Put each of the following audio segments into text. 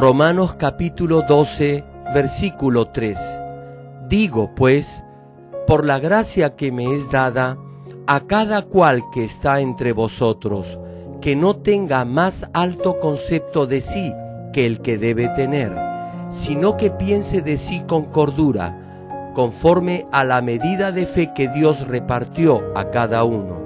Romanos capítulo 12, versículo 3. Digo, pues, por la gracia que me es dada, a cada cual que está entre vosotros, que no tenga más alto concepto de sí que el que debe tener, sino que piense de sí con cordura, conforme a la medida de fe que Dios repartió a cada uno.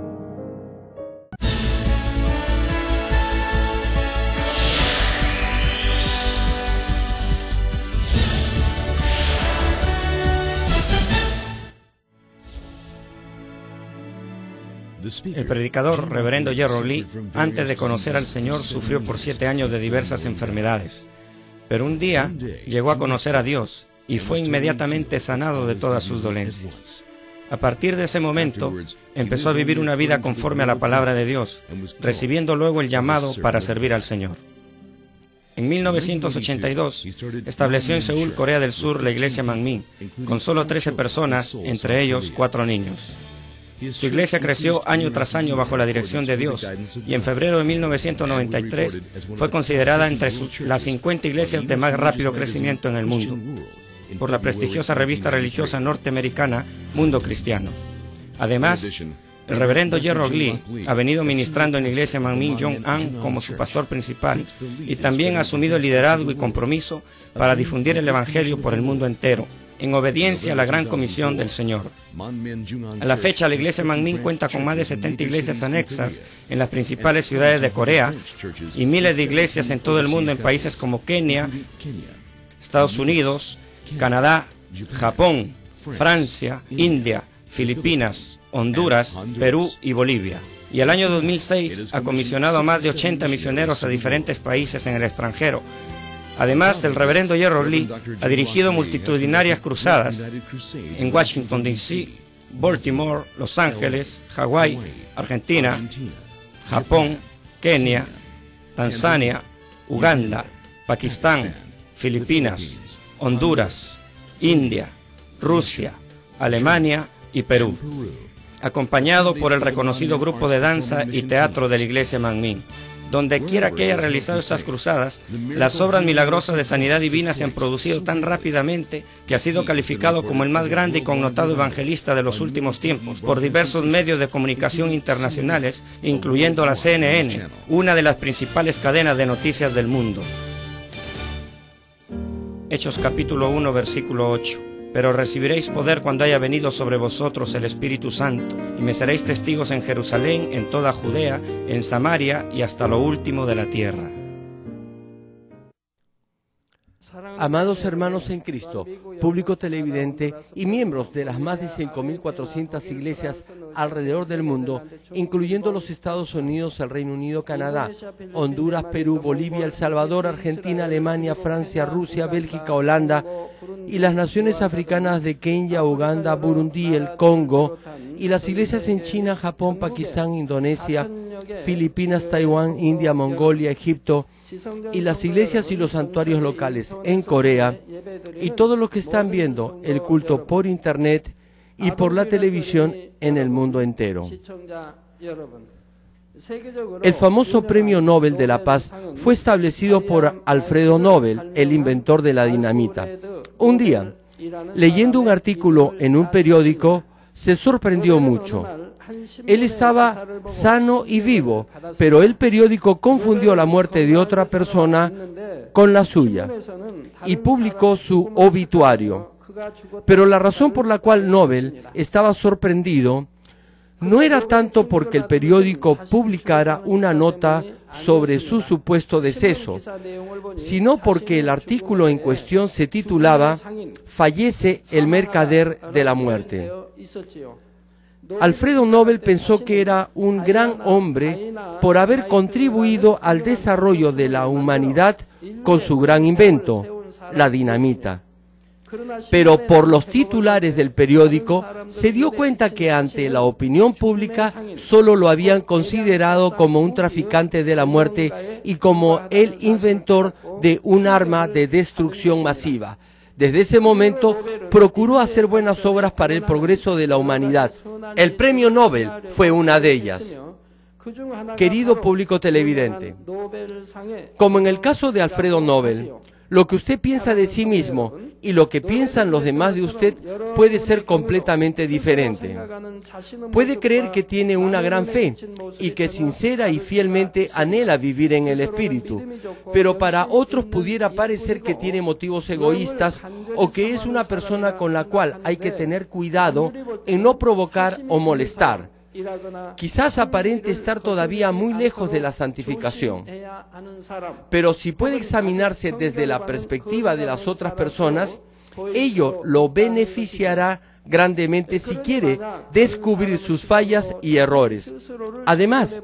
El predicador reverendo Gerald Lee, antes de conocer al Señor, sufrió por 7 años de diversas enfermedades. Pero un día llegó a conocer a Dios y fue inmediatamente sanado de todas sus dolencias. A partir de ese momento, empezó a vivir una vida conforme a la palabra de Dios, recibiendo luego el llamado para servir al Señor. En 1982, estableció en Seúl, Corea del Sur, la iglesia Manmin, con solo 13 personas, entre ellos 4 niños. Su iglesia creció año tras año bajo la dirección de Dios y en febrero de 1993 fue considerada entre las 50 iglesias de más rápido crecimiento en el mundo por la prestigiosa revista religiosa norteamericana Mundo Cristiano. Además, el reverendo Gerald Lee ha venido ministrando en la iglesia Manmin Jong-an como su pastor principal y también ha asumido el liderazgo y compromiso para difundir el evangelio por el mundo entero, en obediencia a la gran comisión del Señor. A la fecha, la iglesia Manmin cuenta con más de 70 iglesias anexas en las principales ciudades de Corea y miles de iglesias en todo el mundo en países como Kenia, Estados Unidos, Canadá, Japón, Francia, India, Filipinas, Honduras, Perú y Bolivia. Y el año 2006 ha comisionado a más de 80 misioneros a diferentes países en el extranjero. Además, el reverendo Gerald Lee ha dirigido multitudinarias cruzadas en Washington, D.C., Baltimore, Los Ángeles, Hawái, Argentina, Japón, Kenia, Tanzania, Uganda, Pakistán, Filipinas, Honduras, India, Rusia, Alemania y Perú, acompañado por el reconocido grupo de danza y teatro de la iglesia Manmin. Donde quiera que haya realizado estas cruzadas, las obras milagrosas de sanidad divina se han producido tan rápidamente que ha sido calificado como el más grande y connotado evangelista de los últimos tiempos por diversos medios de comunicación internacionales, incluyendo la CNN, una de las principales cadenas de noticias del mundo. Hechos capítulo 1, versículo 8. Pero recibiréis poder cuando haya venido sobre vosotros el Espíritu Santo, y me seréis testigos en Jerusalén, en toda Judea, en Samaria y hasta lo último de la tierra. Amados hermanos en Cristo, público televidente y miembros de las más de 5.400 iglesias alrededor del mundo, incluyendo los Estados Unidos, el Reino Unido, Canadá, Honduras, Perú, Bolivia, El Salvador, Argentina, Alemania, Francia, Rusia, Bélgica, Holanda y las naciones africanas de Kenia, Uganda, Burundi, el Congo, y las iglesias en China, Japón, Pakistán, Indonesia, Filipinas, Taiwán, India, Mongolia, Egipto, y las iglesias y los santuarios locales en Corea, y todos los que están viendo el culto por internet y por la televisión en el mundo entero. El famoso Premio Nobel de la Paz fue establecido por Alfredo Nobel, el inventor de la dinamita. Un día, leyendo un artículo en un periódico, se sorprendió mucho. Él estaba sano y vivo, pero el periódico confundió la muerte de otra persona con la suya y publicó su obituario. Pero la razón por la cual Nobel estaba sorprendido no era tanto porque el periódico publicara una nota sobre su supuesto deceso, sino porque el artículo en cuestión se titulaba «Fallece el mercader de la muerte». Alfredo Nobel pensó que era un gran hombre por haber contribuido al desarrollo de la humanidad con su gran invento, la dinamita. Pero por los titulares del periódico se dio cuenta que ante la opinión pública solo lo habían considerado como un traficante de la muerte y como el inventor de un arma de destrucción masiva. Desde ese momento procuró hacer buenas obras para el progreso de la humanidad. El premio Nobel fue una de ellas. Querido público televidente, como en el caso de Alfredo Nobel, Lo que usted piensa de sí mismo y lo que piensan los demás de usted puede ser completamente diferente. Puede creer que tiene una gran fe y que sincera y fielmente anhela vivir en el Espíritu, pero para otros pudiera parecer que tiene motivos egoístas o que es una persona con la cual hay que tener cuidado en no provocar o molestar. Quizás aparente estar todavía muy lejos de la santificación, pero si puede examinarse desde la perspectiva de las otras personas, ello lo beneficiará grandemente si quiere descubrir sus fallas y errores. Además,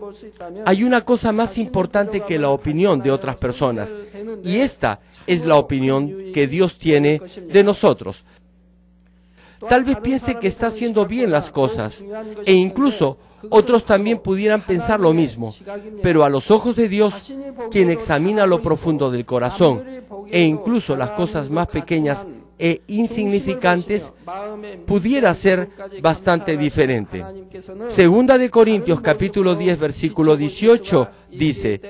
hay una cosa más importante que la opinión de otras personas, y esta es la opinión que Dios tiene de nosotros. Tal vez piense que está haciendo bien las cosas, e incluso otros también pudieran pensar lo mismo, pero a los ojos de Dios, quien examina lo profundo del corazón, e incluso las cosas más pequeñas e insignificantes, pudiera ser bastante diferente. Segunda de Corintios capítulo 10 versículo 18 dice: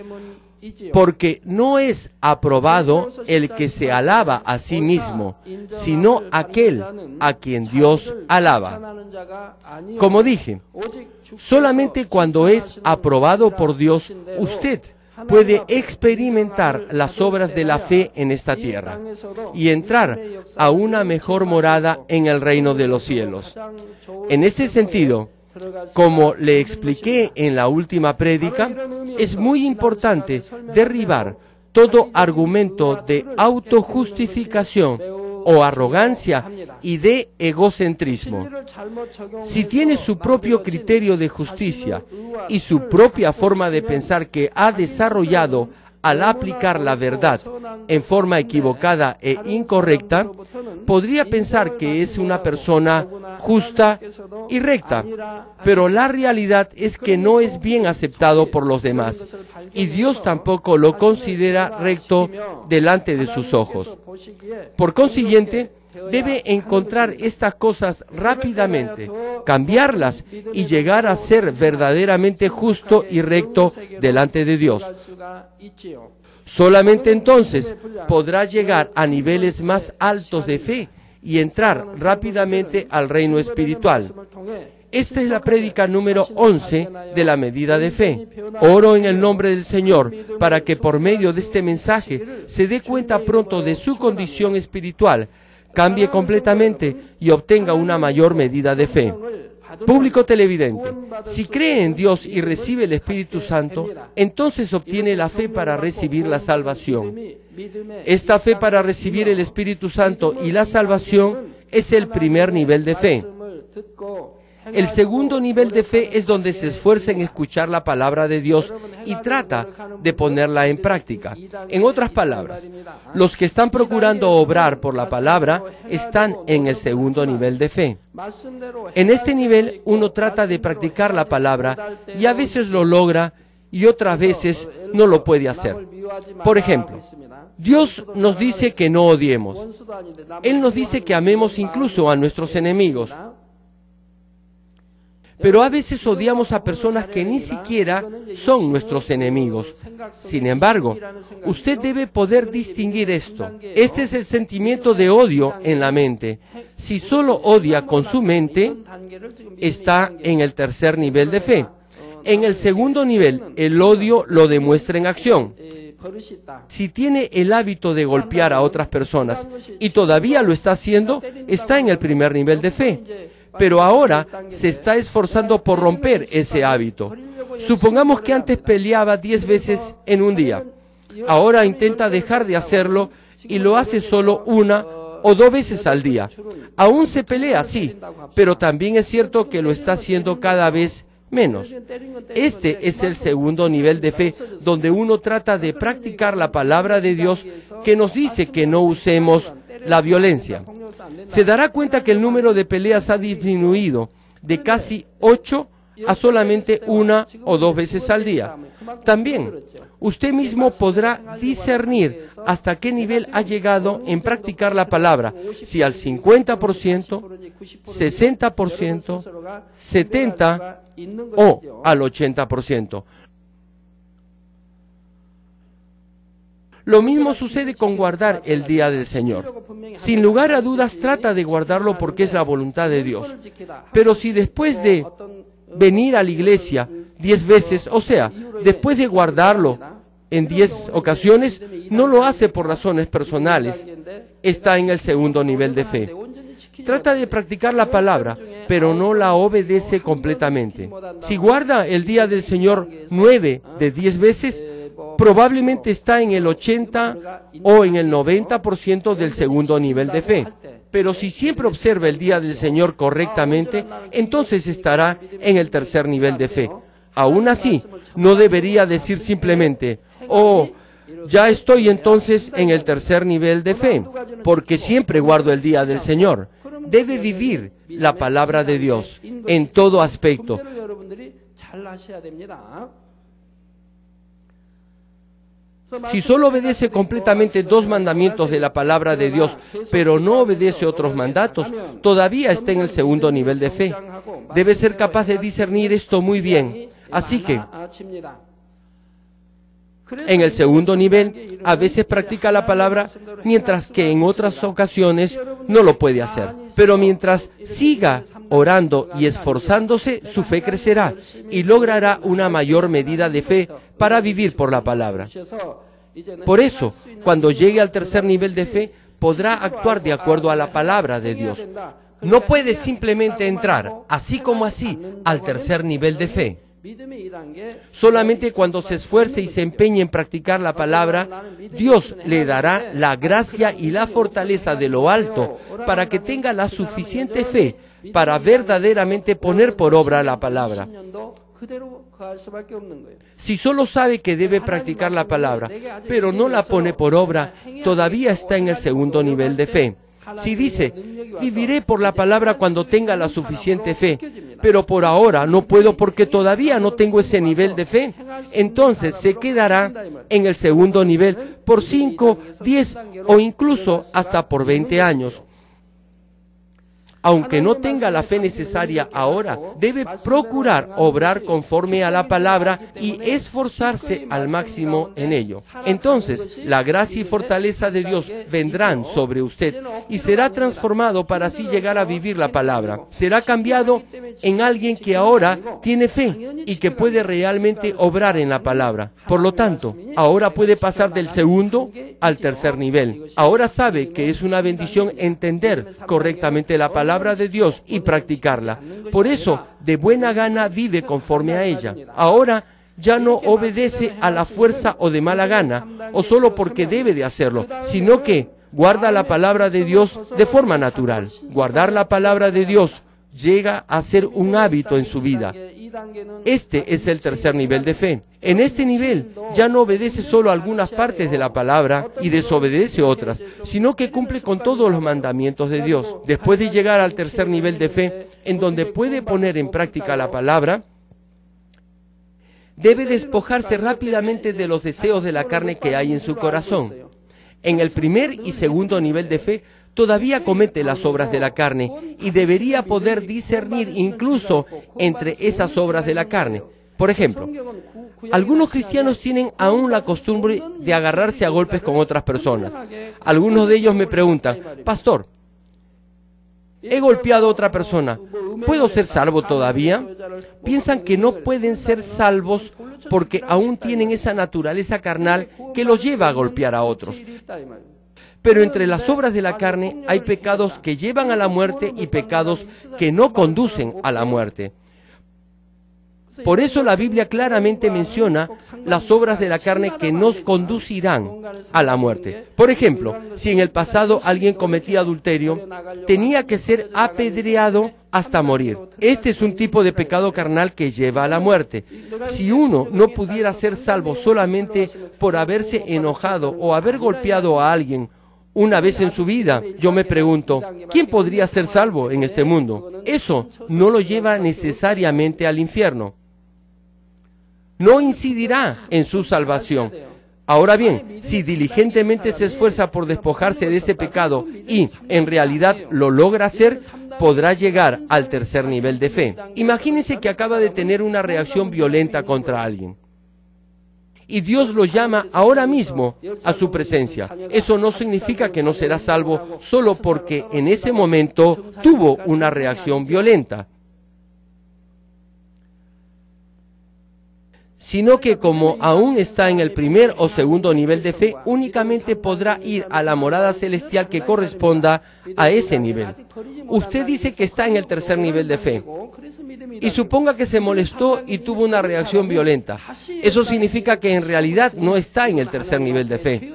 porque no es aprobado el que se alaba a sí mismo, sino aquel a quien Dios alaba. Como dije, solamente cuando es aprobado por Dios, usted puede experimentar las obras de la fe en esta tierra y entrar a una mejor morada en el reino de los cielos. En este sentido, como le expliqué en la última prédica, es muy importante derribar todo argumento de autojustificación o arrogancia y de egocentrismo. Si tiene su propio criterio de justicia y su propia forma de pensar que ha desarrollado al aplicar la verdad en forma equivocada e incorrecta, podría pensar que es una persona justa y recta, pero la realidad es que no es bien aceptado por los demás, y Dios tampoco lo considera recto delante de sus ojos. Por consiguiente, debe encontrar estas cosas rápidamente, cambiarlas y llegar a ser verdaderamente justo y recto delante de Dios. Solamente entonces podrá llegar a niveles más altos de fe y entrar rápidamente al reino espiritual. Esta es la prédica número 11 de la medida de fe. Oro en el nombre del Señor para que por medio de este mensaje se dé cuenta pronto de su condición espiritual, cambie completamente y obtenga una mayor medida de fe. Público televidente, si cree en Dios y recibe el Espíritu Santo, entonces obtiene la fe para recibir la salvación. Esta fe para recibir el Espíritu Santo y la salvación es el primer nivel de fe. El segundo nivel de fe es donde se esfuerza en escuchar la palabra de Dios y trata de ponerla en práctica. En otras palabras, los que están procurando obrar por la palabra están en el segundo nivel de fe. En este nivel uno trata de practicar la palabra y a veces lo logra y otras veces no lo puede hacer. Por ejemplo, Dios nos dice que no odiemos. Él nos dice que amemos incluso a nuestros enemigos. Pero a veces odiamos a personas que ni siquiera son nuestros enemigos. Sin embargo, usted debe poder distinguir esto. Este es el sentimiento de odio en la mente. Si solo odia con su mente, está en el tercer nivel de fe. En el segundo nivel, el odio lo demuestra en acción. Si tiene el hábito de golpear a otras personas y todavía lo está haciendo, está en el primer nivel de fe. Pero ahora se está esforzando por romper ese hábito. Supongamos que antes peleaba 10 veces en un día. Ahora intenta dejar de hacerlo y lo hace solo 1 o 2 veces al día. Aún se pelea, sí, pero también es cierto que lo está haciendo cada vez menos. Este es el segundo nivel de fe, donde uno trata de practicar la palabra de Dios que nos dice que no usemos la violencia. Se dará cuenta que el número de peleas ha disminuido de casi 8 a solamente 1 o 2 veces al día. También, usted mismo podrá discernir hasta qué nivel ha llegado en practicar la palabra, si al 50%, 60%, 70% o al 80%. Lo mismo sucede con guardar el día del Señor. Sin lugar a dudas trata de guardarlo porque es la voluntad de Dios. Pero si después de venir a la iglesia 10 veces, o sea, después de guardarlo en 10 ocasiones, no lo hace por razones personales, está en el segundo nivel de fe. Trata de practicar la palabra, pero no la obedece completamente. Si guarda el día del Señor 9 de 10 veces, probablemente está en el 80 o en el 90% del segundo nivel de fe. Pero si siempre observa el día del Señor correctamente, entonces estará en el tercer nivel de fe. Aún así, no debería decir simplemente, oh, ya estoy entonces en el tercer nivel de fe, porque siempre guardo el día del Señor. Debe vivir la palabra de Dios en todo aspecto. Si solo obedece completamente 2 mandamientos de la palabra de Dios, pero no obedece otros mandatos, todavía está en el segundo nivel de fe. Debe ser capaz de discernir esto muy bien. Así que, en el segundo nivel, a veces practica la palabra, mientras que en otras ocasiones no lo puede hacer. Pero mientras siga orando y esforzándose, su fe crecerá y logrará una mayor medida de fe para vivir por la palabra. Por eso, cuando llegue al tercer nivel de fe, podrá actuar de acuerdo a la palabra de Dios. No puede simplemente entrar, así como así, al tercer nivel de fe. Solamente cuando se esfuerce y se empeñe en practicar la palabra, Dios le dará la gracia y la fortaleza de lo alto para que tenga la suficiente fe para verdaderamente poner por obra la palabra. Si solo sabe que debe practicar la palabra, pero no la pone por obra, todavía está en el segundo nivel de fe. Si dice, viviré por la palabra cuando tenga la suficiente fe, pero por ahora no puedo porque todavía no tengo ese nivel de fe, entonces se quedará en el segundo nivel por 5, 10 o incluso hasta por 20 años. Aunque no tenga la fe necesaria ahora, debe procurar obrar conforme a la palabra y esforzarse al máximo en ello. Entonces, la gracia y fortaleza de Dios vendrán sobre usted y será transformado para así llegar a vivir la palabra. Será cambiado en alguien que ahora tiene fe y que puede realmente obrar en la palabra. Por lo tanto, ahora puede pasar del segundo al tercer nivel. Ahora sabe que es una bendición entender correctamente la palabra de Dios y practicarla. Por eso, de buena gana vive conforme a ella. Ahora ya no obedece a la fuerza o de mala gana, o solo porque debe de hacerlo, sino que guarda la palabra de Dios de forma natural. Guardar la palabra de Dios llega a ser un hábito en su vida. Este es el tercer nivel de fe. En este nivel ya no obedece solo algunas partes de la palabra y desobedece otras, sino que cumple con todos los mandamientos de Dios. Después de llegar al tercer nivel de fe, en donde puede poner en práctica la palabra, debe despojarse rápidamente de los deseos de la carne que hay en su corazón. En el primer y segundo nivel de fe, todavía comete las obras de la carne y debería poder discernir incluso entre esas obras de la carne. Por ejemplo, algunos cristianos tienen aún la costumbre de agarrarse a golpes con otras personas. Algunos de ellos me preguntan, pastor, he golpeado a otra persona, ¿puedo ser salvo todavía? Piensan que no pueden ser salvos porque aún tienen esa naturaleza carnal que los lleva a golpear a otros. Pero entre las obras de la carne hay pecados que llevan a la muerte y pecados que no conducen a la muerte. Por eso la Biblia claramente menciona las obras de la carne que nos conducirán a la muerte. Por ejemplo, si en el pasado alguien cometía adulterio, tenía que ser apedreado hasta morir. Este es un tipo de pecado carnal que lleva a la muerte. Si uno no pudiera ser salvo solamente por haberse enojado o haber golpeado a alguien una vez en su vida, yo me pregunto, ¿quién podría ser salvo en este mundo? Eso no lo lleva necesariamente al infierno. No incidirá en su salvación. Ahora bien, si diligentemente se esfuerza por despojarse de ese pecado y en realidad lo logra hacer, podrá llegar al tercer nivel de fe. Imagínense que acaba de tener una reacción violenta contra alguien. y Dios lo llama ahora mismo a su presencia. Eso no significa que no será salvo solo porque en ese momento tuvo una reacción violenta, sino que como aún está en el primer o segundo nivel de fe, únicamente podrá ir a la morada celestial que corresponda a ese nivel. Usted dice que está en el tercer nivel de fe, y suponga que se molestó y tuvo una reacción violenta. Eso significa que en realidad no está en el tercer nivel de fe.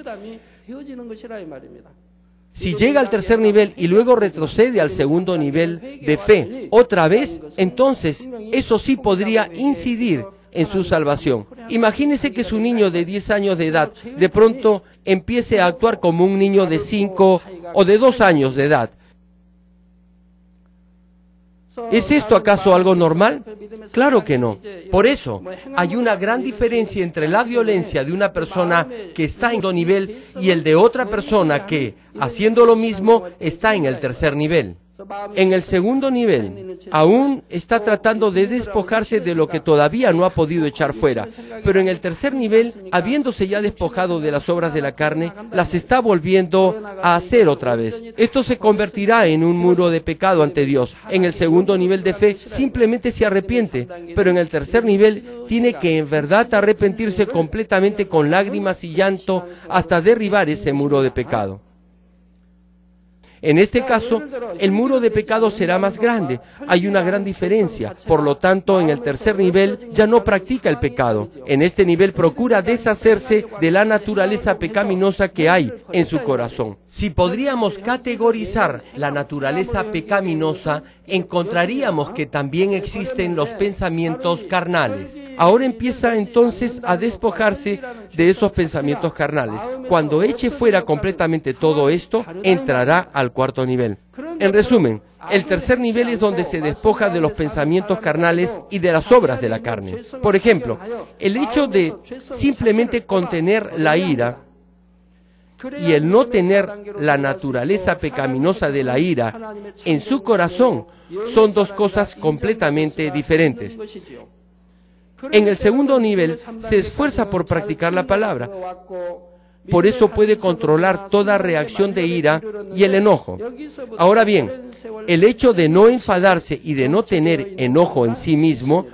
Si llega al tercer nivel y luego retrocede al segundo nivel de fe otra vez, entonces eso sí podría incidir en su salvación. Imagínese que su niño de 10 años de edad de pronto empiece a actuar como un niño de 5 o de 2 años de edad. ¿Es esto acaso algo normal? Claro que no. Por eso, hay una gran diferencia entre la violencia de una persona que está en un nivel y el de otra persona que, haciendo lo mismo, está en el tercer nivel. En el segundo nivel, aún está tratando de despojarse de lo que todavía no ha podido echar fuera, pero en el tercer nivel, habiéndose ya despojado de las obras de la carne, las está volviendo a hacer otra vez. Esto se convertirá en un muro de pecado ante Dios. En el segundo nivel de fe, simplemente se arrepiente, pero en el tercer nivel, tiene que en verdad arrepentirse completamente con lágrimas y llanto hasta derribar ese muro de pecado. En este caso, el muro de pecado será más grande. Hay una gran diferencia. Por lo tanto, en el tercer nivel ya no practica el pecado. En este nivel procura deshacerse de la naturaleza pecaminosa que hay en su corazón. Si podríamos categorizar la naturaleza pecaminosa, encontraríamos que también existen los pensamientos carnales. Ahora empieza entonces a despojarse de esos pensamientos carnales. Cuando eche fuera completamente todo esto, entrará al cuarto nivel. En resumen, el tercer nivel es donde se despoja de los pensamientos carnales y de las obras de la carne. Por ejemplo, el hecho de simplemente contener la ira y el no tener la naturaleza pecaminosa de la ira en su corazón son dos cosas completamente diferentes. En el segundo nivel se esfuerza por practicar la palabra. Por eso puede controlar toda reacción de ira y el enojo. Ahora bien, el hecho de no enfadarse y de no tener enojo en sí mismo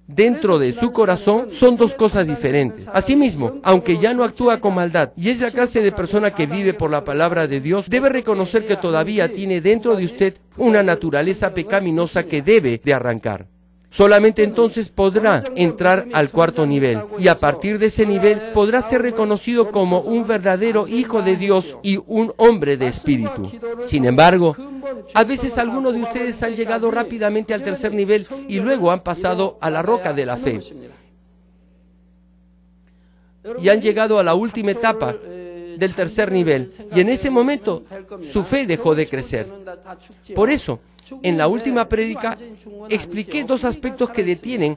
dentro de su corazón son dos cosas diferentes. Asimismo, aunque ya no actúa con maldad y es la clase de persona que vive por la palabra de Dios, debe reconocer que todavía tiene dentro de usted una naturaleza pecaminosa que debe de arrancar. Solamente entonces podrá entrar al cuarto nivel y a partir de ese nivel podrá ser reconocido como un verdadero hijo de Dios y un hombre de espíritu. Sin embargo, a veces algunos de ustedes han llegado rápidamente al tercer nivel y luego han pasado a la roca de la fe y han llegado a la última etapa del tercer nivel y en ese momento su fe dejó de crecer. Por eso, en la última prédica expliqué dos aspectos que detienen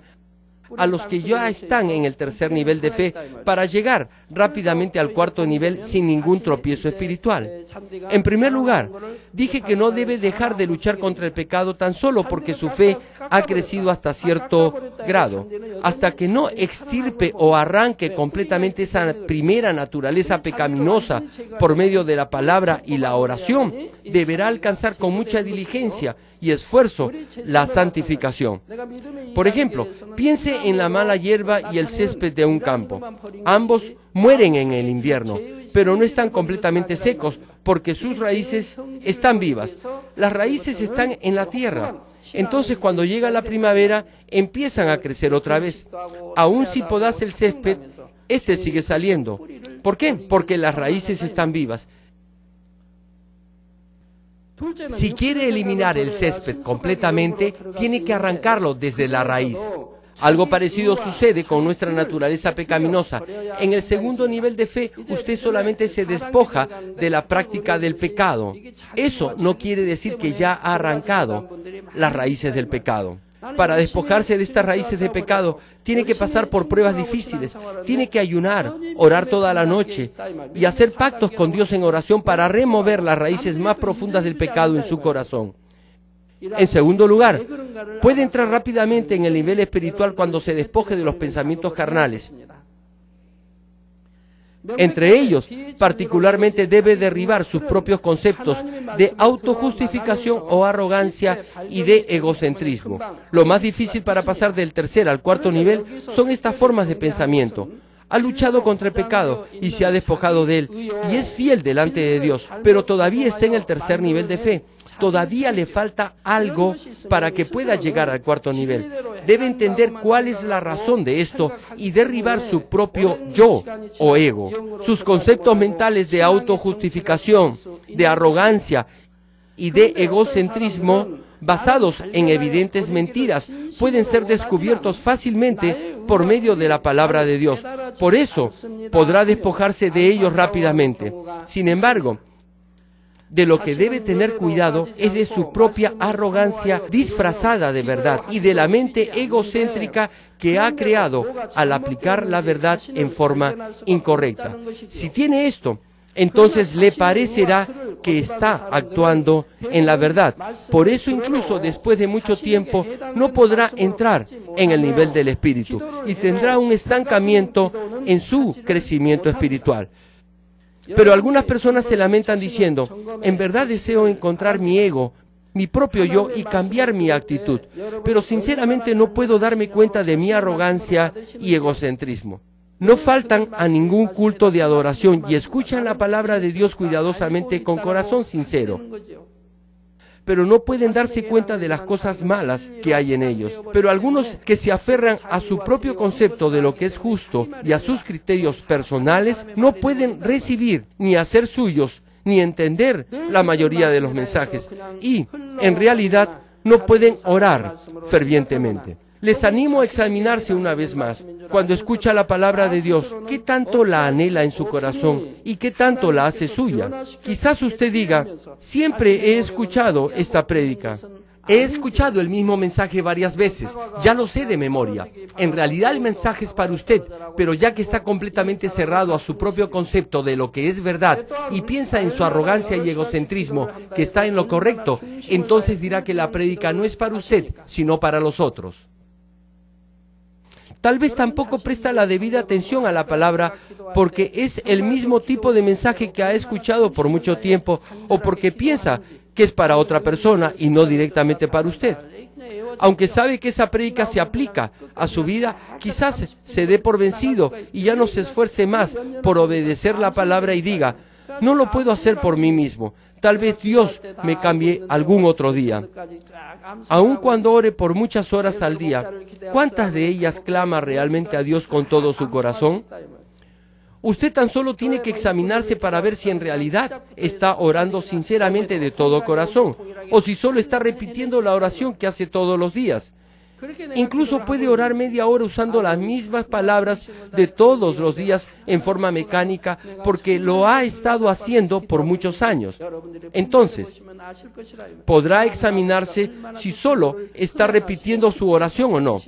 a los que ya están en el tercer nivel de fe para llegar rápidamente al cuarto nivel sin ningún tropiezo espiritual. En primer lugar, dije que no debe dejar de luchar contra el pecado tan solo porque su fe ha crecido hasta cierto grado. Hasta que no extirpe o arranque completamente esa primera naturaleza pecaminosa por medio de la palabra y la oración, deberá alcanzar con mucha diligencia y esfuerzo la santificación. Por ejemplo, piense en la mala hierba y el césped de un campo. Ambos mueren en el invierno, pero no están completamente secos porque sus raíces están vivas. Las raíces están en la tierra. Entonces, cuando llega la primavera, empiezan a crecer otra vez. Aún si podas el césped, este sigue saliendo. ¿Por qué? Porque las raíces están vivas. Si quiere eliminar el césped completamente, tiene que arrancarlo desde la raíz. Algo parecido sucede con nuestra naturaleza pecaminosa. En el segundo nivel de fe, usted solamente se despoja de la práctica del pecado. Eso no quiere decir que ya ha arrancado las raíces del pecado. Para despojarse de estas raíces de pecado, tiene que pasar por pruebas difíciles, tiene que ayunar, orar toda la noche y hacer pactos con Dios en oración para remover las raíces más profundas del pecado en su corazón. En segundo lugar, puede entrar rápidamente en el nivel espiritual cuando se despoje de los pensamientos carnales. Entre ellos, particularmente debe derribar sus propios conceptos de autojustificación o arrogancia y de egocentrismo. Lo más difícil para pasar del tercer al cuarto nivel son estas formas de pensamiento. Ha luchado contra el pecado y se ha despojado de él, y es fiel delante de Dios, pero todavía está en el tercer nivel de fe. Todavía le falta algo para que pueda llegar al cuarto nivel. Debe entender cuál es la razón de esto y derribar su propio yo o ego. Sus conceptos mentales de autojustificación, de arrogancia y de egocentrismo, basados en evidentes mentiras, pueden ser descubiertos fácilmente por medio de la palabra de Dios. Por eso, podrá despojarse de ellos rápidamente. Sin embargo, de lo que debe tener cuidado es de su propia arrogancia disfrazada de verdad y de la mente egocéntrica que ha creado al aplicar la verdad en forma incorrecta. Si tiene esto, entonces le parecerá que está actuando en la verdad. Por eso, incluso después de mucho tiempo, no podrá entrar en el nivel del Espíritu y tendrá un estancamiento en su crecimiento espiritual. Pero algunas personas se lamentan diciendo, en verdad deseo encontrar mi ego, mi propio yo y cambiar mi actitud, pero sinceramente no puedo darme cuenta de mi arrogancia y egocentrismo. No faltan a ningún culto de adoración y escuchan la palabra de Dios cuidadosamente con corazón sincero, pero no pueden darse cuenta de las cosas malas que hay en ellos. Pero algunos que se aferran a su propio concepto de lo que es justo y a sus criterios personales, no pueden recibir ni hacer suyos ni entender la mayoría de los mensajes y, en realidad, no pueden orar fervientemente. Les animo a examinarse una vez más. Cuando escucha la palabra de Dios, ¿qué tanto la anhela en su corazón y qué tanto la hace suya? Quizás usted diga, siempre he escuchado esta prédica. He escuchado el mismo mensaje varias veces, ya lo sé de memoria. En realidad el mensaje es para usted, pero ya que está completamente cerrado a su propio concepto de lo que es verdad y piensa en su arrogancia y egocentrismo que está en lo correcto, entonces dirá que la prédica no es para usted, sino para los otros. Tal vez tampoco presta la debida atención a la palabra porque es el mismo tipo de mensaje que ha escuchado por mucho tiempo o porque piensa que es para otra persona y no directamente para usted. Aunque sabe que esa prédica se aplica a su vida, quizás se dé por vencido y ya no se esfuerce más por obedecer la palabra y diga, no lo puedo hacer por mí mismo. Tal vez Dios me cambie algún otro día. Aun cuando ore por muchas horas al día, ¿cuántas de ellas clama realmente a Dios con todo su corazón? Usted tan solo tiene que examinarse para ver si en realidad está orando sinceramente de todo corazón, o si solo está repitiendo la oración que hace todos los días. Incluso puede orar media hora usando las mismas palabras de todos los días en forma mecánica porque lo ha estado haciendo por muchos años. Entonces, podrá examinarse si solo está repitiendo su oración o no.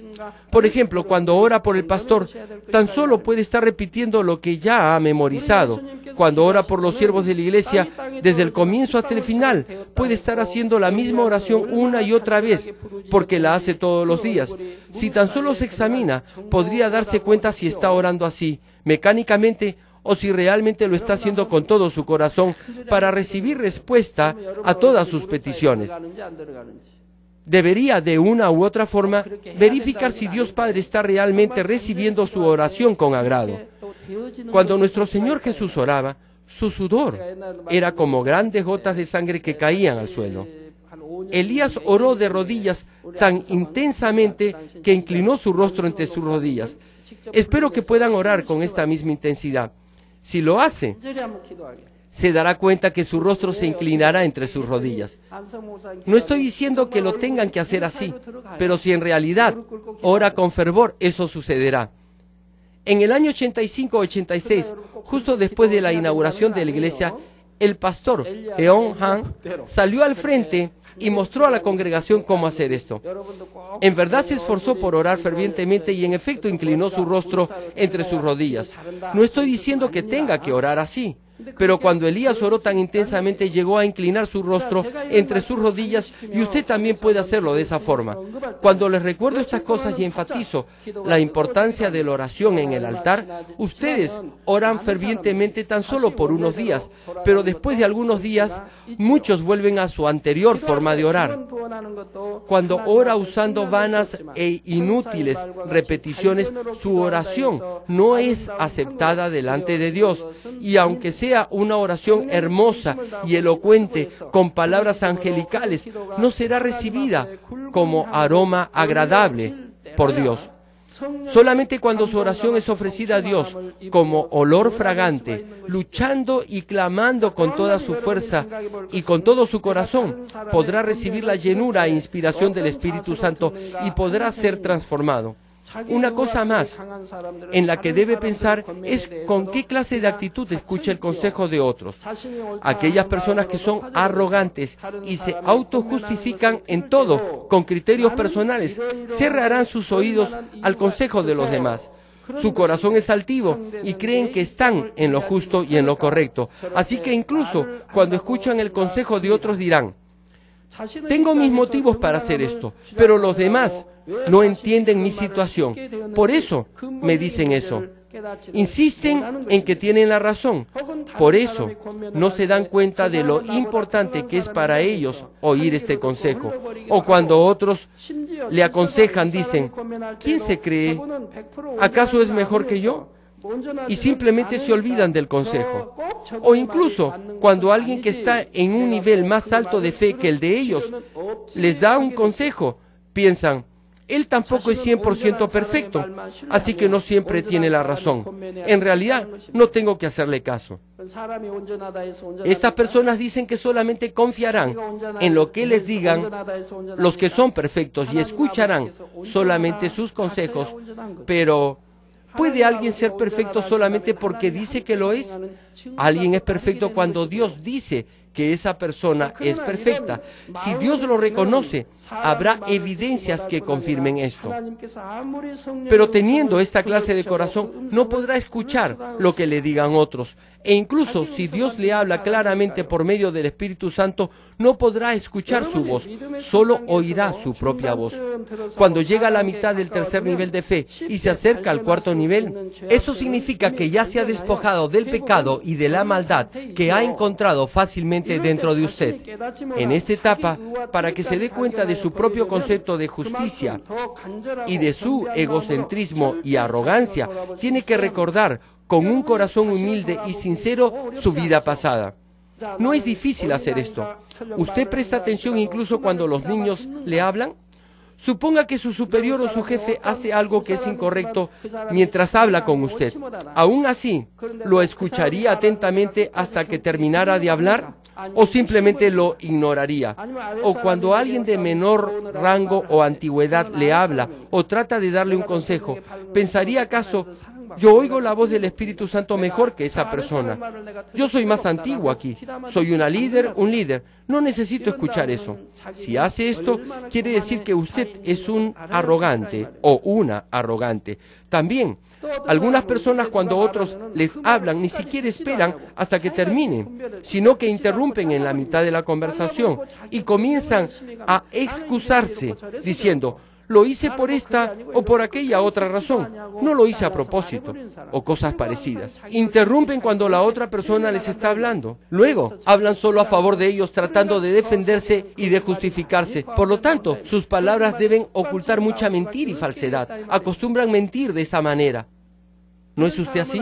Por ejemplo, cuando ora por el pastor, tan solo puede estar repitiendo lo que ya ha memorizado. Cuando ora por los siervos de la iglesia, desde el comienzo hasta el final, puede estar haciendo la misma oración una y otra vez, porque la hace todos los días. Si tan solo se examina, podría darse cuenta si está orando así, mecánicamente, o si realmente lo está haciendo con todo su corazón para recibir respuesta a todas sus peticiones. Debería, de una u otra forma, verificar si Dios Padre está realmente recibiendo su oración con agrado. Cuando nuestro Señor Jesús oraba, su sudor era como grandes gotas de sangre que caían al suelo. Elías oró de rodillas tan intensamente que inclinó su rostro entre sus rodillas. Espero que puedan orar con esta misma intensidad. Si lo hace, se dará cuenta que su rostro se inclinará entre sus rodillas. No estoy diciendo que lo tengan que hacer así, pero si en realidad ora con fervor, eso sucederá. En el año 85-86, justo después de la inauguración de la iglesia, el pastor Eon Han salió al frente y mostró a la congregación cómo hacer esto. En verdad se esforzó por orar fervientemente y en efecto inclinó su rostro entre sus rodillas. No estoy diciendo que tenga que orar así. Pero cuando Elías oró tan intensamente, llegó a inclinar su rostro entre sus rodillas, y usted también puede hacerlo de esa forma. Cuando les recuerdo estas cosas y enfatizo la importancia de la oración en el altar, ustedes oran fervientemente tan solo por unos días, pero después de algunos días, muchos vuelven a su anterior forma de orar. Cuando ora usando vanas e inútiles repeticiones, su oración no es aceptada delante de Dios, y aunque sea una oración hermosa y elocuente con palabras angelicales, no será recibida como aroma agradable por Dios. Solamente cuando su oración es ofrecida a Dios como olor fragante, luchando y clamando con toda su fuerza y con todo su corazón, podrá recibir la llenura e inspiración del Espíritu Santo y podrá ser transformado. Una cosa más en la que debe pensar es con qué clase de actitud escucha el consejo de otros. Aquellas personas que son arrogantes y se autojustifican en todo con criterios personales cerrarán sus oídos al consejo de los demás. Su corazón es altivo y creen que están en lo justo y en lo correcto. Así que incluso cuando escuchan el consejo de otros dirán: tengo mis motivos para hacer esto, pero los demás no entienden mi situación. Por eso me dicen eso. Insisten en que tienen la razón. Por eso no se dan cuenta de lo importante que es para ellos oír este consejo. O cuando otros le aconsejan, dicen: ¿quién se cree? ¿Acaso es mejor que yo? Y simplemente se olvidan del consejo. O incluso cuando alguien que está en un nivel más alto de fe que el de ellos les da un consejo, piensan: él tampoco es 100% perfecto, así que no siempre tiene la razón. En realidad, no tengo que hacerle caso. Estas personas dicen que solamente confiarán en lo que les digan los que son perfectos y escucharán solamente sus consejos, pero ¿puede alguien ser perfecto solamente porque dice que lo es? Alguien es perfecto cuando Dios dice que esa persona es perfecta. Si Dios lo reconoce, habrá evidencias que confirmen esto. Pero teniendo esta clase de corazón, no podrá escuchar lo que le digan otros. E incluso si Dios le habla claramente por medio del Espíritu Santo, no podrá escuchar su voz, solo oirá su propia voz. Cuando llega a la mitad del tercer nivel de fe y se acerca al cuarto nivel, eso significa que ya se ha despojado del pecado y de la maldad que ha encontrado fácilmente dentro de usted. En esta etapa, para que se dé cuenta de su propio concepto de justicia y de su egocentrismo y arrogancia, tiene que recordar con un corazón humilde y sincero su vida pasada. No es difícil hacer esto. ¿Usted presta atención incluso cuando los niños le hablan? Suponga que su superior o su jefe hace algo que es incorrecto mientras habla con usted. ¿Aún así, lo escucharía atentamente hasta que terminara de hablar? ¿O simplemente lo ignoraría? O cuando alguien de menor rango o antigüedad le habla o trata de darle un consejo, ¿pensaría acaso: yo oigo la voz del Espíritu Santo mejor que esa persona? Yo soy más antiguo aquí, soy un líder, no necesito escuchar eso. Si hace esto, quiere decir que usted es un arrogante o una arrogante. También, algunas personas cuando otros les hablan ni siquiera esperan hasta que terminen, sino que interrumpen en la mitad de la conversación y comienzan a excusarse diciendo: lo hice por esta o por aquella otra razón, no lo hice a propósito, o cosas parecidas. Interrumpen cuando la otra persona les está hablando. Luego, hablan solo a favor de ellos, tratando de defenderse y de justificarse. Por lo tanto, sus palabras deben ocultar mucha mentira y falsedad. Acostumbran mentir de esa manera. ¿No es usted así?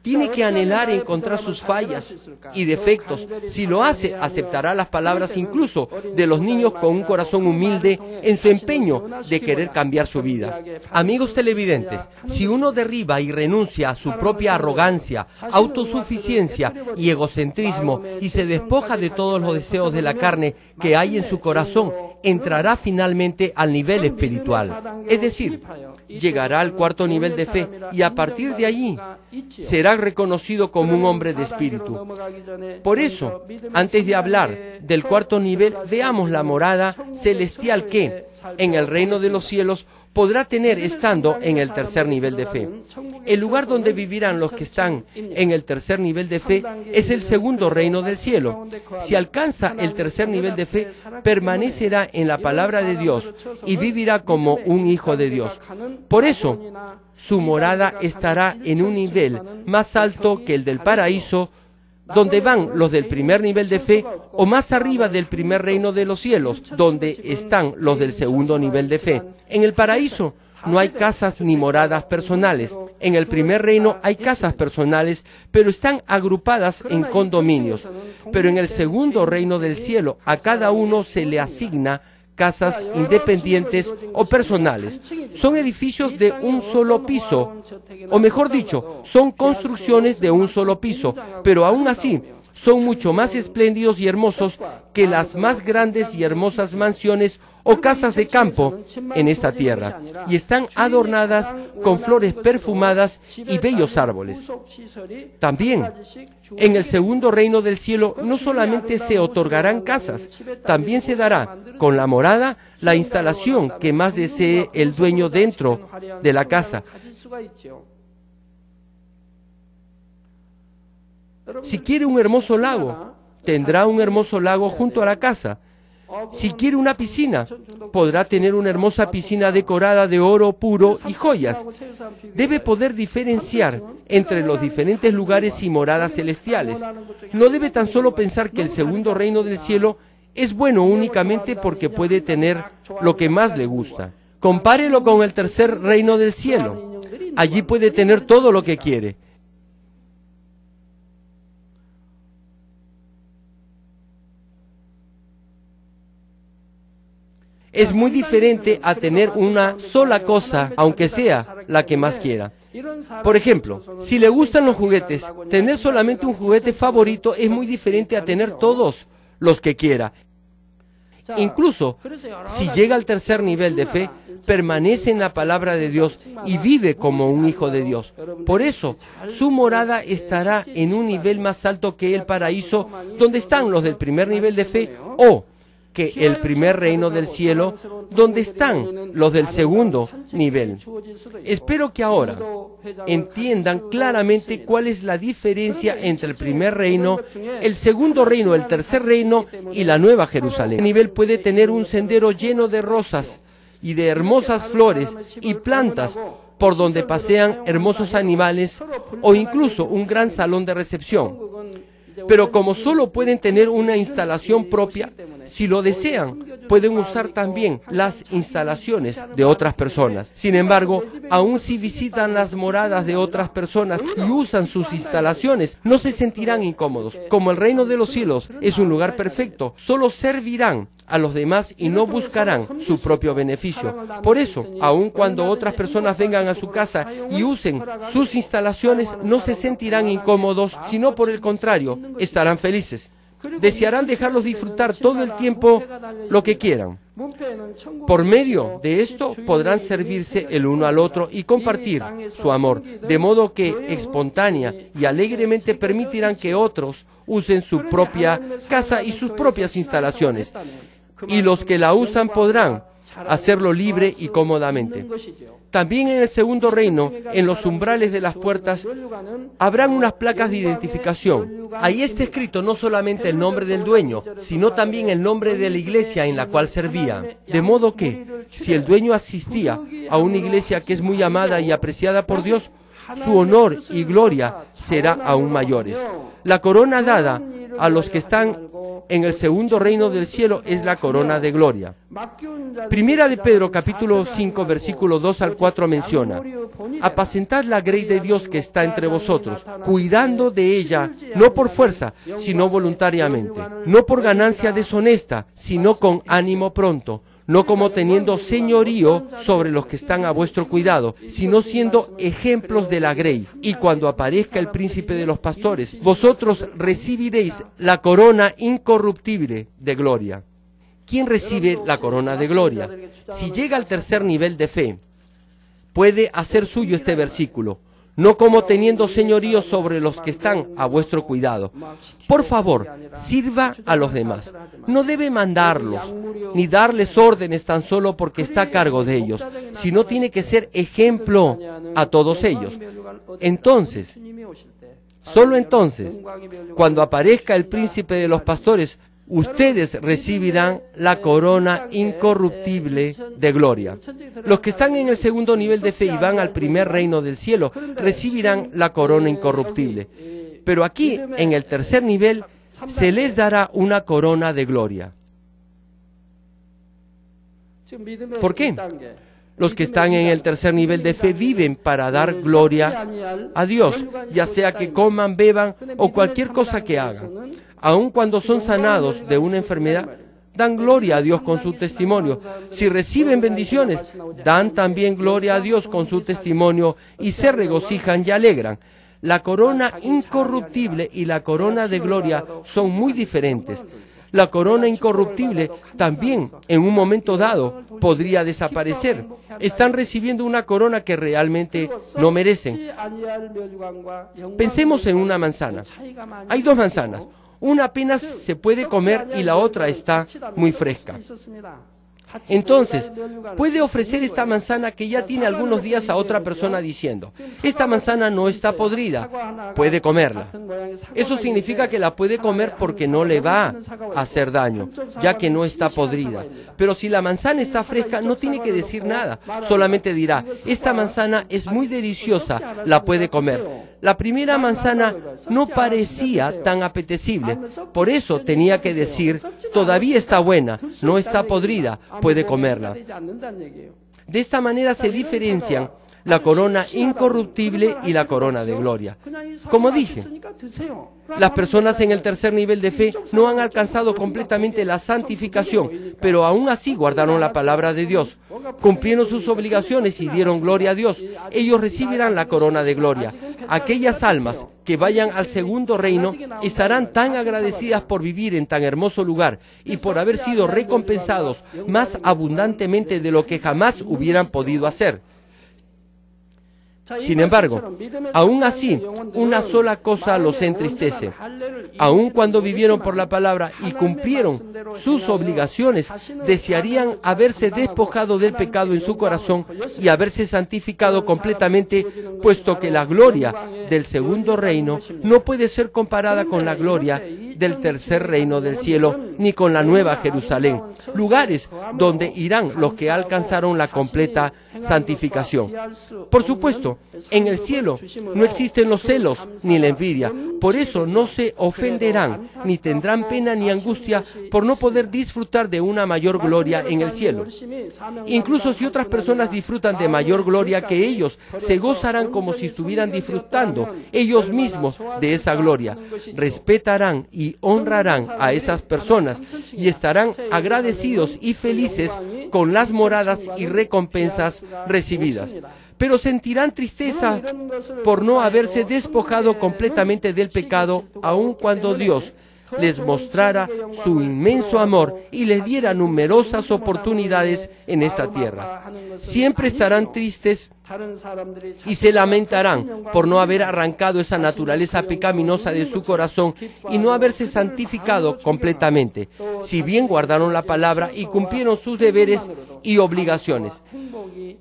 Tiene que anhelar encontrar sus fallas y defectos. Si lo hace, aceptará las palabras incluso de los niños con un corazón humilde en su empeño de querer cambiar su vida. Amigos televidentes, si uno derriba y renuncia a su propia arrogancia, autosuficiencia y egocentrismo y se despoja de todos los deseos de la carne que hay en su corazón, entrará finalmente al nivel espiritual. Es decir, llegará al cuarto nivel de fe y a partir de allí será reconocido como un hombre de espíritu. Por eso, antes de hablar del cuarto nivel, veamos la morada celestial que, en el reino de los cielos podrá tener estando en el tercer nivel de fe. El lugar donde vivirán los que están en el tercer nivel de fe es el segundo reino del cielo. Si alcanza el tercer nivel de fe, permanecerá en la palabra de Dios y vivirá como un hijo de Dios. Por eso, su morada estará en un nivel más alto que el del paraíso, donde van los del primer nivel de fe, o más arriba del primer reino de los cielos, donde están los del segundo nivel de fe. En el paraíso no hay casas ni moradas personales. En el primer reino hay casas personales, pero están agrupadas en condominios. Pero en el segundo reino del cielo, a cada uno se le asigna casas independientes o personales. Son edificios de un solo piso, o mejor dicho, son construcciones de un solo piso, pero aún así son mucho más espléndidos y hermosos que las más grandes y hermosas mansiones o casas de campo en esta tierra, y están adornadas con flores perfumadas y bellos árboles. También, en el segundo reino del cielo no solamente se otorgarán casas, también se dará con la morada la instalación que más desee el dueño dentro de la casa. Si quiere un hermoso lago, tendrá un hermoso lago junto a la casa. Si quiere una piscina, podrá tener una hermosa piscina decorada de oro puro y joyas. Debe poder diferenciar entre los diferentes lugares y moradas celestiales. No debe tan solo pensar que el segundo reino del cielo es bueno únicamente porque puede tener lo que más le gusta. Compárelo con el tercer reino del cielo. Allí puede tener todo lo que quiere. Es muy diferente a tener una sola cosa, aunque sea la que más quiera. Por ejemplo, si le gustan los juguetes, tener solamente un juguete favorito es muy diferente a tener todos los que quiera. Incluso, si llega al tercer nivel de fe, permanece en la palabra de Dios y vive como un hijo de Dios. Por eso, su morada estará en un nivel más alto que el paraíso, donde están los del primer nivel de fe, o que el primer reino del cielo, donde están los del segundo nivel. Espero que ahora entiendan claramente cuál es la diferencia entre el primer reino, el segundo reino, el tercer reino y la Nueva Jerusalén. El nivel puede tener un sendero lleno de rosas y de hermosas flores y plantas por donde pasean hermosos animales, o incluso un gran salón de recepción. Pero como solo pueden tener una instalación propia, si lo desean, pueden usar también las instalaciones de otras personas. Sin embargo, aun si visitan las moradas de otras personas y usan sus instalaciones, no se sentirán incómodos. Como el reino de los cielos es un lugar perfecto, solo servirán a los demás y no buscarán su propio beneficio. Por eso, aun cuando otras personas vengan a su casa y usen sus instalaciones, no se sentirán incómodos, sino por el contrario, estarán felices. Desearán dejarlos disfrutar todo el tiempo lo que quieran. Por medio de esto podrán servirse el uno al otro y compartir su amor, de modo que espontánea y alegremente permitirán que otros usen su propia casa y sus propias instalaciones. Y los que la usan podrán hacerlo libre y cómodamente. También en el segundo reino, en los umbrales de las puertas, habrán unas placas de identificación. Ahí está escrito no solamente el nombre del dueño, sino también el nombre de la iglesia en la cual servía. De modo que, si el dueño asistía a una iglesia que es muy amada y apreciada por Dios, su honor y gloria será aún mayores. La corona dada a los que están en el segundo reino del cielo es la corona de gloria. Primera de Pedro, capítulo 5, versículo 2 al 4 menciona: apacentad la grey de Dios que está entre vosotros, cuidando de ella, no por fuerza, sino voluntariamente, no por ganancia deshonesta, sino con ánimo pronto, no como teniendo señorío sobre los que están a vuestro cuidado, sino siendo ejemplos de la grey. Y cuando aparezca el príncipe de los pastores, vosotros recibiréis la corona incorruptible de gloria. ¿Quién recibe la corona de gloria? Si llega al tercer nivel de fe, puede hacer suyo este versículo: no como teniendo señorío sobre los que están a vuestro cuidado. Por favor, sirva a los demás. No debe mandarlos, ni darles órdenes tan solo porque está a cargo de ellos, sino tiene que ser ejemplo a todos ellos. Entonces, solo entonces, cuando aparezca el príncipe de los pastores, ustedes recibirán la corona incorruptible de gloria. Los que están en el segundo nivel de fe y van al primer reino del cielo recibirán la corona incorruptible. Pero aquí, en el tercer nivel, se les dará una corona de gloria. ¿Por qué? Los que están en el tercer nivel de fe viven para dar gloria a Dios, ya sea que coman, beban o cualquier cosa que hagan. Aun cuando son sanados de una enfermedad, dan gloria a Dios con su testimonio. Si reciben bendiciones, dan también gloria a Dios con su testimonio y se regocijan y alegran. La corona incorruptible y la corona de gloria son muy diferentes. La corona incorruptible también, en un momento dado, podría desaparecer. Están recibiendo una corona que realmente no merecen. Pensemos en una manzana. Hay dos manzanas. Una apenas se puede comer y la otra está muy fresca. Entonces, puede ofrecer esta manzana que ya tiene algunos días a otra persona diciendo, esta manzana no está podrida, puede comerla. Eso significa que la puede comer porque no le va a hacer daño, ya que no está podrida. Pero si la manzana está fresca, no tiene que decir nada, solamente dirá, esta manzana es muy deliciosa, la puede comer. La primera manzana no parecía tan apetecible, por eso tenía que decir, todavía está buena, no está podrida, puede comerla. De esta manera se diferencian la corona incorruptible y la corona de gloria. Como dije, las personas en el tercer nivel de fe no han alcanzado completamente la santificación, pero aún así guardaron la palabra de Dios, cumplieron sus obligaciones y dieron gloria a Dios. Ellos recibirán la corona de gloria. Aquellas almas que vayan al segundo reino estarán tan agradecidas por vivir en tan hermoso lugar y por haber sido recompensados más abundantemente de lo que jamás hubieran podido hacer. Sin embargo, aún así, una sola cosa los entristece. Aun cuando vivieron por la palabra y cumplieron sus obligaciones, desearían haberse despojado del pecado en su corazón y haberse santificado completamente, puesto que la gloria del segundo reino no puede ser comparada con la gloria del tercer reino del cielo, ni con la nueva Jerusalén, lugares donde irán los que alcanzaron la completa santificación. Por supuesto, en el cielo no existen los celos ni la envidia, por eso no se ofenderán, ni tendrán pena ni angustia por no poder disfrutar de una mayor gloria en el cielo. Incluso si otras personas disfrutan de mayor gloria que ellos, se gozarán como si estuvieran disfrutando ellos mismos de esa gloria. Respetarán y honrarán a esas personas y estarán agradecidos y felices con las moradas y recompensas recibidas. Pero sentirán tristeza por no haberse despojado completamente del pecado, aun cuando Dios les mostrara su inmenso amor y les diera numerosas oportunidades en esta tierra. Siempre estarán tristes y se lamentarán por no haber arrancado esa naturaleza pecaminosa de su corazón y no haberse santificado completamente, si bien guardaron la palabra y cumplieron sus deberes y obligaciones.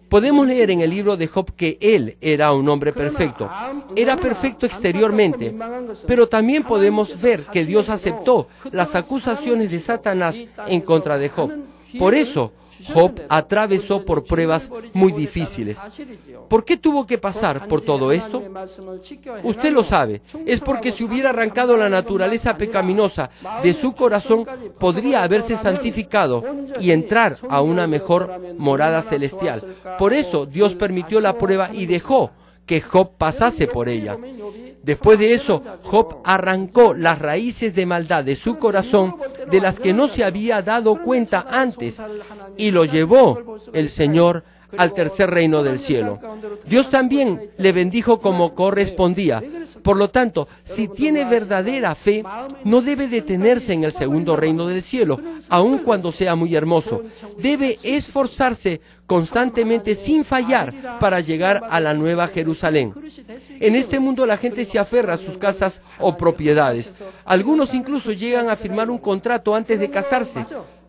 Podemos leer en el libro de Job que él era un hombre perfecto. Era perfecto exteriormente, pero también podemos ver que Dios aceptó las acusaciones de Satanás en contra de Job. Por eso, Job atravesó por pruebas muy difíciles. ¿Por qué tuvo que pasar por todo esto? Usted lo sabe. Es porque si hubiera arrancado la naturaleza pecaminosa de su corazón, podría haberse santificado y entrar a una mejor morada celestial. Por eso Dios permitió la prueba y dejó que Job pasase por ella. Después de eso, Job arrancó las raíces de maldad de su corazón, de las que no se había dado cuenta antes, y lo llevó el Señor al tercer reino del cielo. Dios también le bendijo como correspondía. Por lo tanto, si tiene verdadera fe, no debe detenerse en el segundo reino del cielo, aun cuando sea muy hermoso. Debe esforzarse constantemente sin fallar para llegar a la nueva Jerusalén. En este mundo la gente se aferra a sus casas o propiedades. Algunos incluso llegan a firmar un contrato antes de casarse.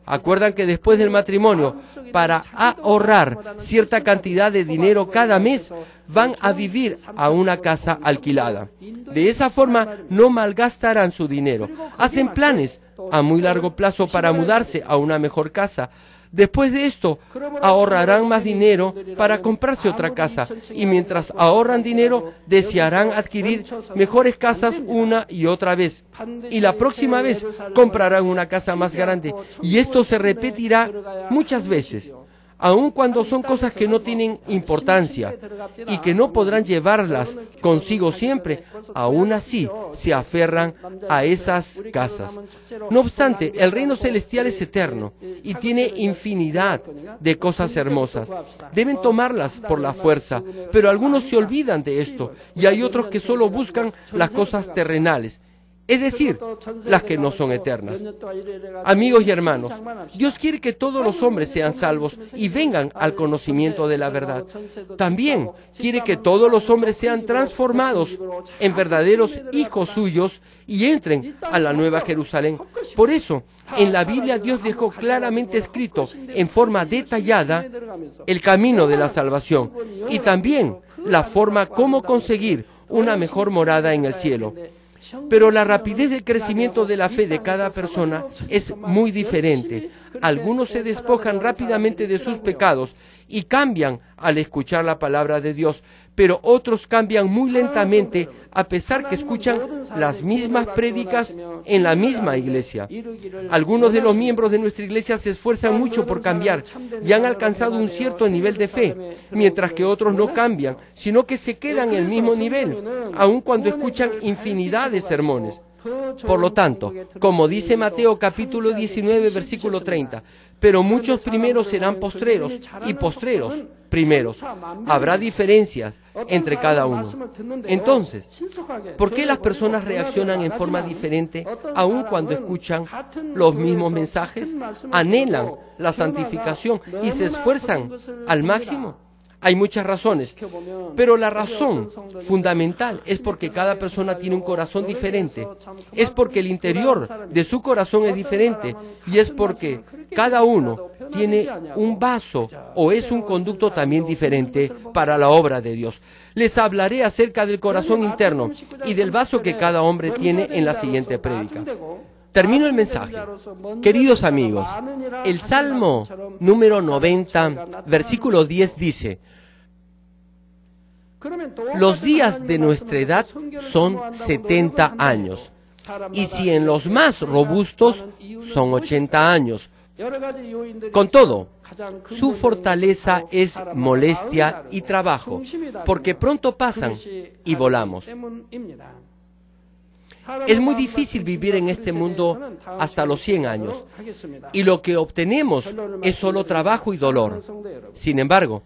Acuerdan que después del matrimonio, para ahorrar cierta cantidad de dinero cada mes, van a vivir a una casa alquilada. De esa forma no malgastarán su dinero. Hacen planes a muy largo plazo para mudarse a una mejor casa. Después de esto, ahorrarán más dinero para comprarse otra casa, y mientras ahorran dinero, desearán adquirir mejores casas una y otra vez. Y la próxima vez comprarán una casa más grande, y esto se repetirá muchas veces. Aun cuando son cosas que no tienen importancia y que no podrán llevarlas consigo siempre, aún así se aferran a esas casas. No obstante, el reino celestial es eterno y tiene infinidad de cosas hermosas. Deben tomarlas por la fuerza, pero algunos se olvidan de esto y hay otros que solo buscan las cosas terrenales, es decir, las que no son eternas. Amigos y hermanos, Dios quiere que todos los hombres sean salvos y vengan al conocimiento de la verdad. También quiere que todos los hombres sean transformados en verdaderos hijos suyos y entren a la Nueva Jerusalén. Por eso, en la Biblia Dios dejó claramente escrito, en forma detallada, el camino de la salvación y también la forma cómo conseguir una mejor morada en el cielo. Pero la rapidez del crecimiento de la fe de cada persona es muy diferente. Algunos se despojan rápidamente de sus pecados y cambian al escuchar la palabra de Dios, pero otros cambian muy lentamente a pesar que escuchan las mismas prédicas en la misma iglesia. Algunos de los miembros de nuestra iglesia se esfuerzan mucho por cambiar y han alcanzado un cierto nivel de fe, mientras que otros no cambian, sino que se quedan en el mismo nivel, aun cuando escuchan infinidad de sermones. Por lo tanto, como dice Mateo capítulo 19, versículo 30, pero muchos primeros serán postreros y postreros primeros. Habrá diferencias entre cada uno. Entonces, ¿por qué las personas reaccionan en forma diferente aun cuando escuchan los mismos mensajes? ¿Anhelan la santificación y se esfuerzan al máximo? Hay muchas razones, pero la razón fundamental es porque cada persona tiene un corazón diferente, es porque el interior de su corazón es diferente y es porque cada uno tiene un vaso o es un conducto también diferente para la obra de Dios. Les hablaré acerca del corazón interno y del vaso que cada hombre tiene en la siguiente prédica. Termino el mensaje. Queridos amigos, el Salmo número 90, versículo 10 dice: los días de nuestra edad son 70 años, y si en los más robustos son 80 años. Con todo, su fortaleza es molestia y trabajo, porque pronto pasan y volamos. Es muy difícil vivir en este mundo hasta los 100 años, y lo que obtenemos es solo trabajo y dolor. Sin embargo,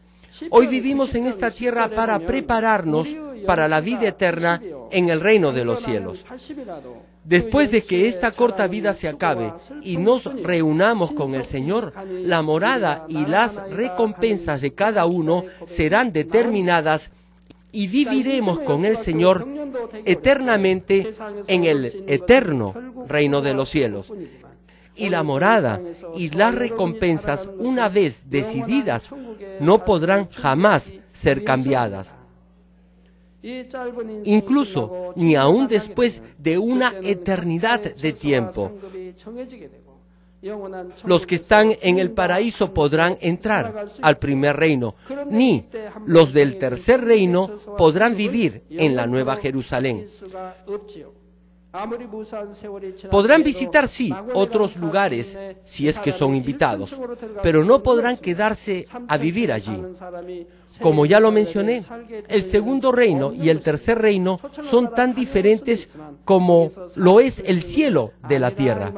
hoy vivimos en esta tierra para prepararnos para la vida eterna en el reino de los cielos. Después de que esta corta vida se acabe y nos reunamos con el Señor, la morada y las recompensas de cada uno serán determinadas y viviremos con el Señor eternamente en el eterno reino de los cielos. Y la morada y las recompensas, una vez decididas, no podrán jamás ser cambiadas. Incluso ni aún después de una eternidad de tiempo. Los que están en el paraíso podrán entrar al primer reino, ni los del tercer reino podrán vivir en la Nueva Jerusalén. Podrán visitar, sí, otros lugares, si es que son invitados, pero no podrán quedarse a vivir allí. Como ya lo mencioné, el segundo reino y el tercer reino son tan diferentes como lo es el cielo de la tierra.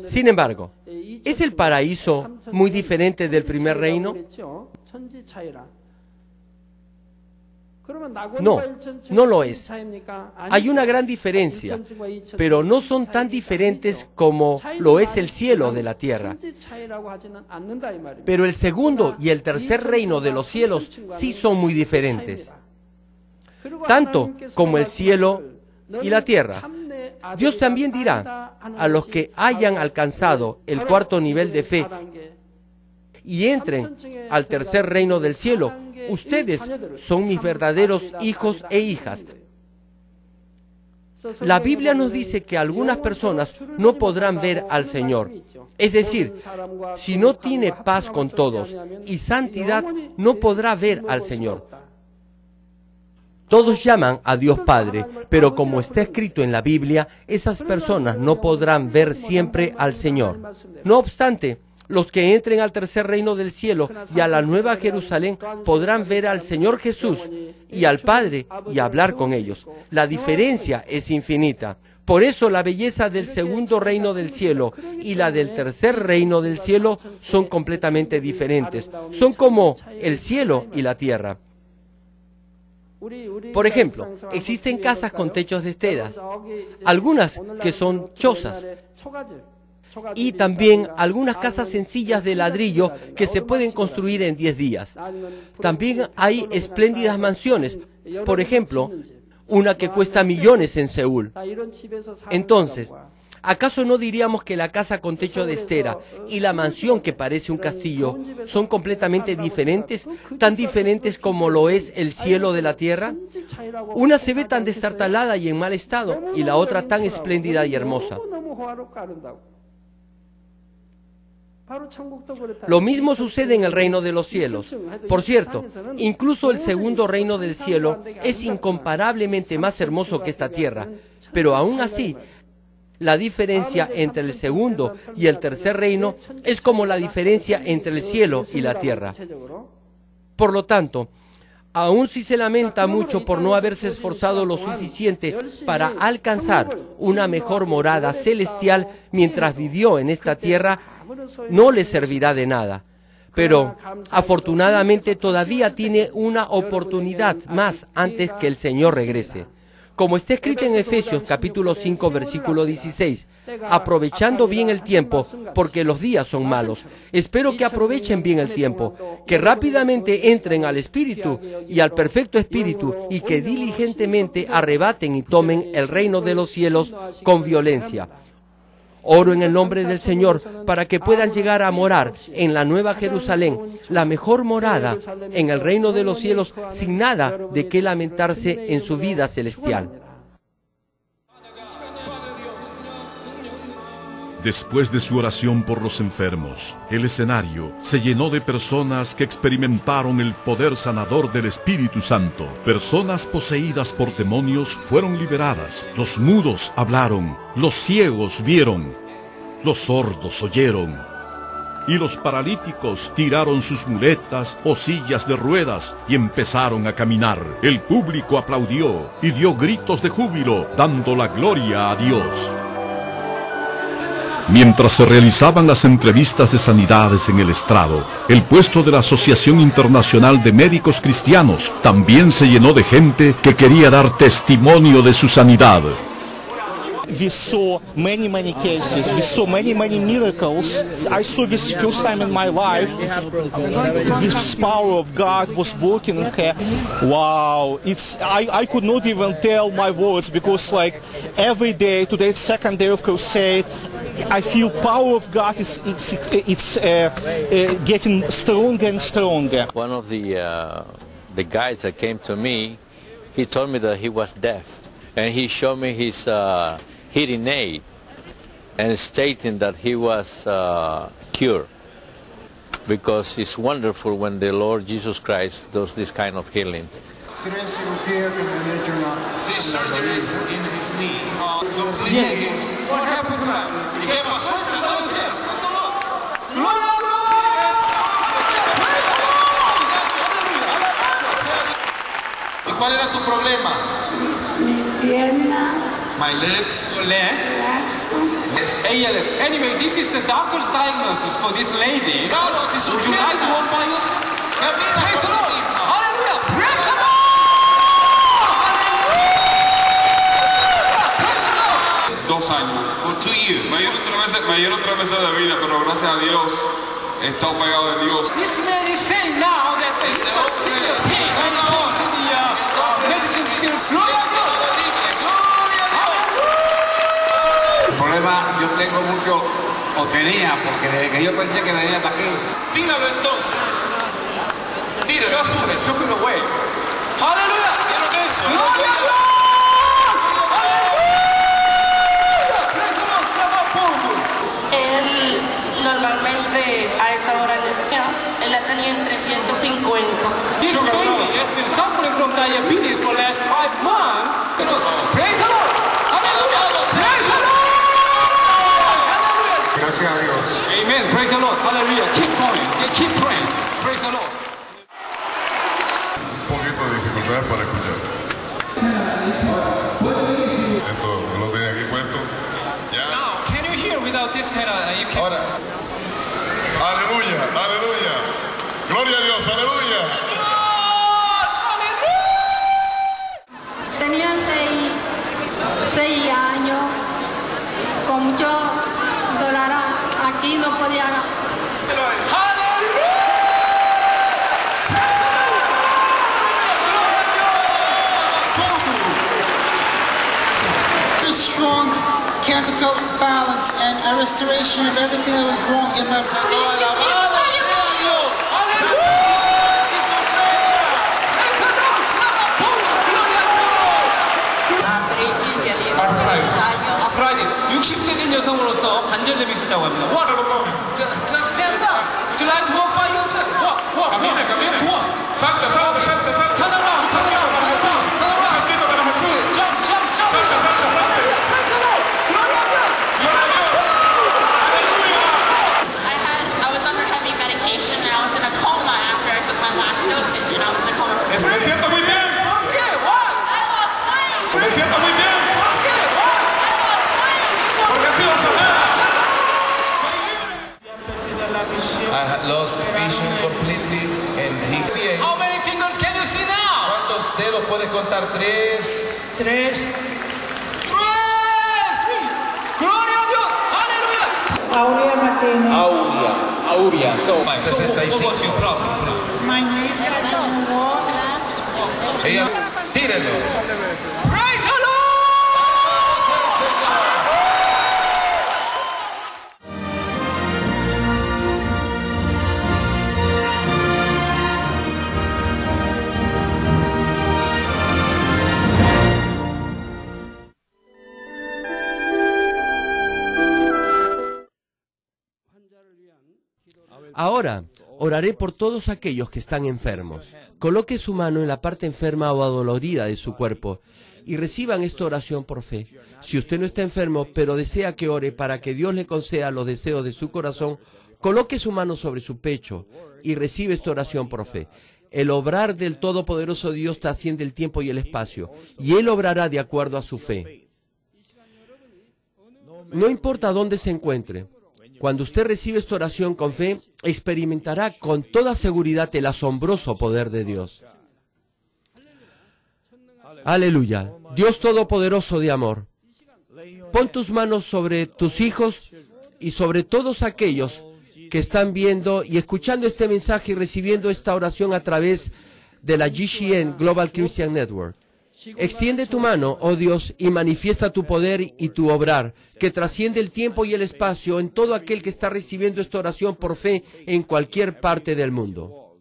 Sin embargo, ¿es el paraíso muy diferente del primer reino? No, no lo es. Hay una gran diferencia, pero no son tan diferentes como lo es el cielo de la tierra. Pero el segundo y el tercer reino de los cielos sí son muy diferentes, tanto como el cielo y la tierra. Dios también dirá a los que hayan alcanzado el cuarto nivel de fe y entren al tercer reino del cielo: ustedes son mis verdaderos hijos e hijas. La Biblia nos dice que algunas personas no podrán ver al Señor. Es decir, si no tiene paz con todos y santidad, no podrá ver al Señor. Todos llaman a Dios Padre, pero como está escrito en la Biblia, esas personas no podrán ver siempre al Señor. No obstante, los que entren al tercer reino del cielo y a la nueva Jerusalén podrán ver al Señor Jesús y al Padre y hablar con ellos. La diferencia es infinita. Por eso la belleza del segundo reino del cielo y la del tercer reino del cielo son completamente diferentes. Son como el cielo y la tierra. Por ejemplo, existen casas con techos de esteras, algunas que son chozas, y también algunas casas sencillas de ladrillo que se pueden construir en 10 días. También hay espléndidas mansiones, por ejemplo, una que cuesta millones en Seúl. Entonces, ¿acaso no diríamos que la casa con techo de estera y la mansión que parece un castillo son completamente diferentes, tan diferentes como lo es el cielo de la tierra? Una se ve tan destartalada y en mal estado, y la otra tan espléndida y hermosa. Lo mismo sucede en el reino de los cielos. Por cierto, incluso el segundo reino del cielo es incomparablemente más hermoso que esta tierra, pero aún así, la diferencia entre el segundo y el tercer reino es como la diferencia entre el cielo y la tierra. Por lo tanto, aun si se lamenta mucho por no haberse esforzado lo suficiente para alcanzar una mejor morada celestial mientras vivió en esta tierra, no le servirá de nada. Pero afortunadamente todavía tiene una oportunidad más antes que el Señor regrese. Como está escrito en Efesios capítulo 5 versículo 16, aprovechando bien el tiempo, porque los días son malos. Espero que aprovechen bien el tiempo, que rápidamente entren al Espíritu y al perfecto Espíritu, y que diligentemente arrebaten y tomen el reino de los cielos con violencia. Oro en el nombre del Señor para que puedan llegar a morar en la nueva Jerusalén, la mejor morada en el reino de los cielos, sin nada de qué lamentarse en su vida celestial. Después de su oración por los enfermos, el escenario se llenó de personas que experimentaron el poder sanador del Espíritu Santo. Personas poseídas por demonios fueron liberadas, los mudos hablaron, los ciegos vieron, los sordos oyeron, y los paralíticos tiraron sus muletas o sillas de ruedas y empezaron a caminar. El público aplaudió y dio gritos de júbilo, dando la gloria a Dios. Mientras se realizaban las entrevistas de sanidades en el estrado, el puesto de la Asociación Internacional de Médicos Cristianos también se llenó de gente que quería dar testimonio de su sanidad. We saw many cases, we saw many miracles. I saw this first time in my life. This power of God was working in her. Wow, I could not even tell my words, because like every day, today's second day of crusade, I feel power of God is getting stronger and stronger. One of the guys that came to me, he told me that he was deaf, and he showed me his hearing aid and stating that he was cured, because it's wonderful when the Lord Jesus Christ does this kind of healing. These surgeries in his knee are completely... What happened to him? He gave us ¿Y cuál era tu problema? Mi pierna. My legs. Your leg? Brazo. Yes, ALF. Anyway, this is the doctor's diagnosis for this lady. Would you like one by yourself? Praise the Lord. Hallelujah. Praise the Lord. 2 años. For 2 years. Me dieron 3 meses de vida, pero gracias a Dios he estado pegado de Dios. This man is saying now that they don't see the pain and the medicine still. Gloria a Dios. El problema yo tengo mucho, o tenía, porque desde que yo pensé que venía hasta aquí. Tíralo entonces. Tíralo. Just took it away. Hallelujah. ¿Vieron eso? Gloria a Dios. Él normalmente a esta hora necesita, él la tenía en 350. This baby has been suffering from diabetes for the last 5 months. Praise the Lord. Hallelujah. Praise the Lord. Hallelujah. Gracias a Dios. Amen. Praise the Lord. Hallelujah. Keep going. Keep praying. Praise the Lord. Un poquito de dificultades para escuchar. Esto lo tenía aquí puesto. Ya. Now, can you hear without this kind of? You can. Ahora. Aleluya, aleluya. Gloria a Dios, aleluya. Tenía 6 años, con mucho dolor aquí no podía. Strong chemical balance and a restoration of everything that was wrong in my 아프라이드 60세 된 여성으로서 관절염이 있었다고 합니다. What? Just stand up. Would you like to walk by yourself? Walk. Just walk. Salta. Turn around. Jump. I was under heavy medication and I was in a coma after I took my last dosage and I was in a coma for Eso me siento muy bien. ¿Por qué? What? I lost weight. Me siento muy bien. ¿Por qué? What? I lost weight. Porque así vas a ver. I had lost vision completely and he... How many fingers can you see now? ¿Cuántos dedos puedes contar? 3. Gloria a Dios. Aleluya. Aurea Martínez. Aurea. So, 65. My knees don't walk. Ella, tírenlo. Praise the Lord. Ahora, oraré por todos aquellos que están enfermos. Coloque su mano en la parte enferma o adolorida de su cuerpo y reciban esta oración por fe. Si usted no está enfermo, pero desea que ore para que Dios le conceda los deseos de su corazón, coloque su mano sobre su pecho y recibe esta oración por fe. El obrar del Todopoderoso Dios trasciende el tiempo y el espacio, y Él obrará de acuerdo a su fe. No importa dónde se encuentre. Cuando usted recibe esta oración con fe, experimentará con toda seguridad el asombroso poder de Dios. Aleluya. Dios Todopoderoso de amor, pon tus manos sobre tus hijos y sobre todos aquellos que están viendo y escuchando este mensaje y recibiendo esta oración a través de la GCN Global Christian Network. Extiende tu mano, oh Dios, y manifiesta tu poder y tu obrar, que trasciende el tiempo y el espacio en todo aquel que está recibiendo esta oración por fe en cualquier parte del mundo.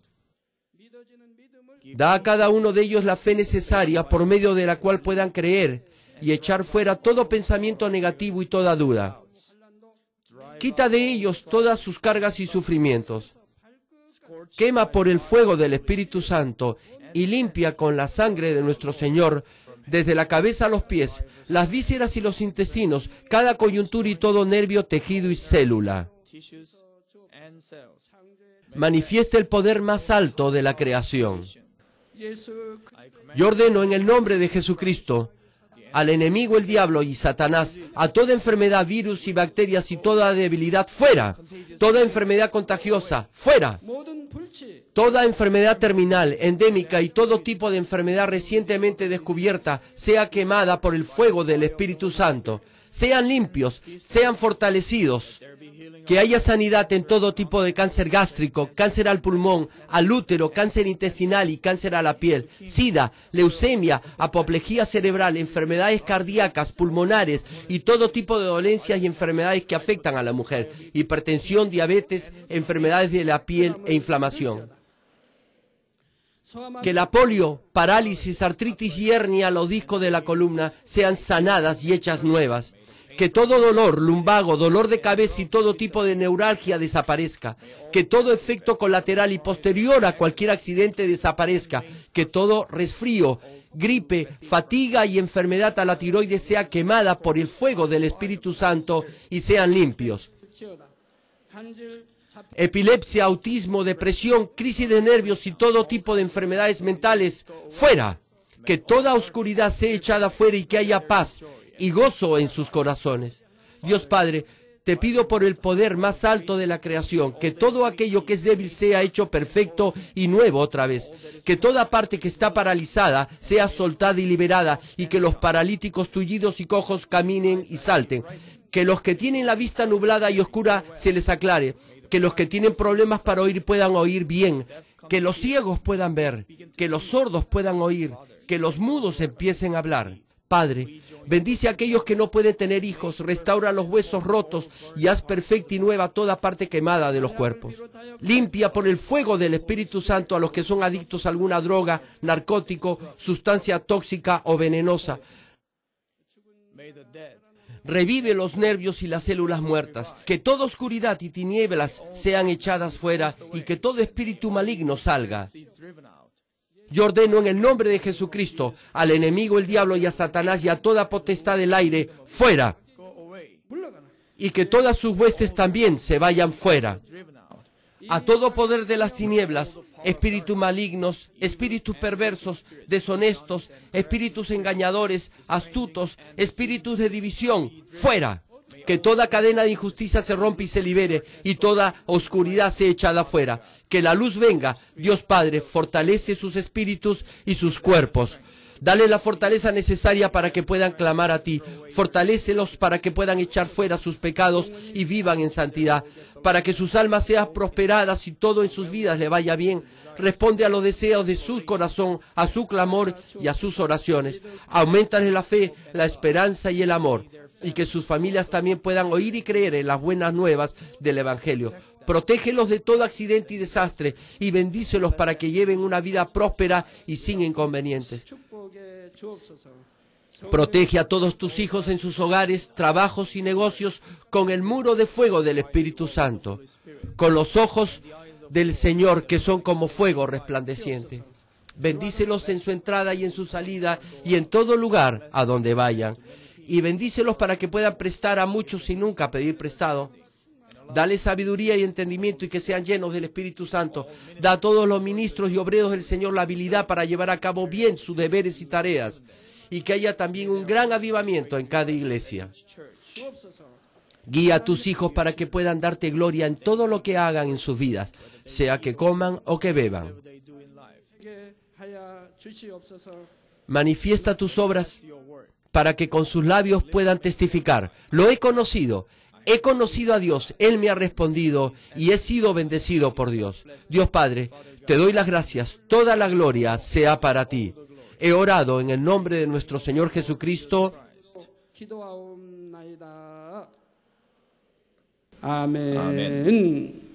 Da a cada uno de ellos la fe necesaria por medio de la cual puedan creer y echar fuera todo pensamiento negativo y toda duda. Quita de ellos todas sus cargas y sufrimientos. Quema por el fuego del Espíritu Santo y limpia con la sangre de nuestro Señor, desde la cabeza a los pies, las vísceras y los intestinos, cada coyuntura y todo nervio, tejido y célula. Manifiesta el poder más alto de la creación. Yo ordeno en el nombre de Jesucristo al enemigo, el diablo y Satanás, a toda enfermedad, virus y bacterias y toda debilidad, fuera. Toda enfermedad contagiosa, fuera. Toda enfermedad terminal, endémica y todo tipo de enfermedad recientemente descubierta sea quemada por el fuego del Espíritu Santo. sean limpios, sean fortalecidos. Que haya sanidad en todo tipo de cáncer gástrico, cáncer al pulmón, al útero, cáncer intestinal y cáncer a la piel, sida, leucemia, apoplejía cerebral, enfermedades cardíacas, pulmonares y todo tipo de dolencias y enfermedades que afectan a la mujer, hipertensión, diabetes, enfermedades de la piel e inflamación. Que la polio, parálisis, artritis y hernia, los discos de la columna sean sanadas y hechas nuevas. Que todo dolor, lumbago, dolor de cabeza y todo tipo de neuralgia desaparezca. Que todo efecto colateral y posterior a cualquier accidente desaparezca. Que todo resfrío, gripe, fatiga y enfermedad a la tiroides sea quemada por el fuego del Espíritu Santo y sean limpios. Epilepsia, autismo, depresión, crisis de nervios y todo tipo de enfermedades mentales, fuera. Que toda oscuridad sea echada fuera y que haya paz y gozo en sus corazones. Dios Padre, te pido por el poder más alto de la creación, que todo aquello que es débil sea hecho perfecto y nuevo otra vez. Que toda parte que está paralizada sea soltada y liberada, y que los paralíticos, tullidos y cojos caminen y salten. Que los que tienen la vista nublada y oscura se les aclare. Que los que tienen problemas para oír puedan oír bien. Que los ciegos puedan ver. Que los sordos puedan oír. Que los mudos empiecen a hablar. Padre, bendice a aquellos que no pueden tener hijos, restaura los huesos rotos y haz perfecta y nueva toda parte quemada de los cuerpos. Limpia por el fuego del Espíritu Santo a los que son adictos a alguna droga, narcótico, sustancia tóxica o venenosa. Revive los nervios y las células muertas. Que toda oscuridad y tinieblas sean echadas fuera y que todo espíritu maligno salga. Yo ordeno en el nombre de Jesucristo al enemigo, el diablo y a Satanás y a toda potestad del aire, fuera. Y que todas sus huestes también se vayan fuera. A todo poder de las tinieblas, espíritus malignos, espíritus perversos, deshonestos, espíritus engañadores, astutos, espíritus de división, fuera. Que toda cadena de injusticia se rompa y se libere, y toda oscuridad sea echada fuera. Que la luz venga. Dios Padre, fortalece sus espíritus y sus cuerpos. Dale la fortaleza necesaria para que puedan clamar a ti. Fortalécelos para que puedan echar fuera sus pecados y vivan en santidad. Para que sus almas sean prosperadas y todo en sus vidas le vaya bien. Responde a los deseos de su corazón, a su clamor y a sus oraciones. Auméntale la fe, la esperanza y el amor. Y que sus familias también puedan oír y creer en las buenas nuevas del Evangelio. Protégelos de todo accidente y desastre y bendícelos para que lleven una vida próspera y sin inconvenientes. Protege a todos tus hijos en sus hogares, trabajos y negocios con el muro de fuego del Espíritu Santo, con los ojos del Señor que son como fuego resplandeciente. Bendícelos en su entrada y en su salida y en todo lugar a donde vayan. Y bendícelos para que puedan prestar a muchos sin nunca pedir prestado. Dale sabiduría y entendimiento y que sean llenos del Espíritu Santo. Da a todos los ministros y obreros del Señor la habilidad para llevar a cabo bien sus deberes y tareas. Y que haya también un gran avivamiento en cada iglesia. Guía a tus hijos para que puedan darte gloria en todo lo que hagan en sus vidas, sea que coman o que beban. Manifiesta tus obras para que con sus labios puedan testificar. Lo he conocido a Dios, Él me ha respondido y he sido bendecido por Dios. Dios Padre, te doy las gracias, toda la gloria sea para ti. He orado en el nombre de nuestro Señor Jesucristo. Amén.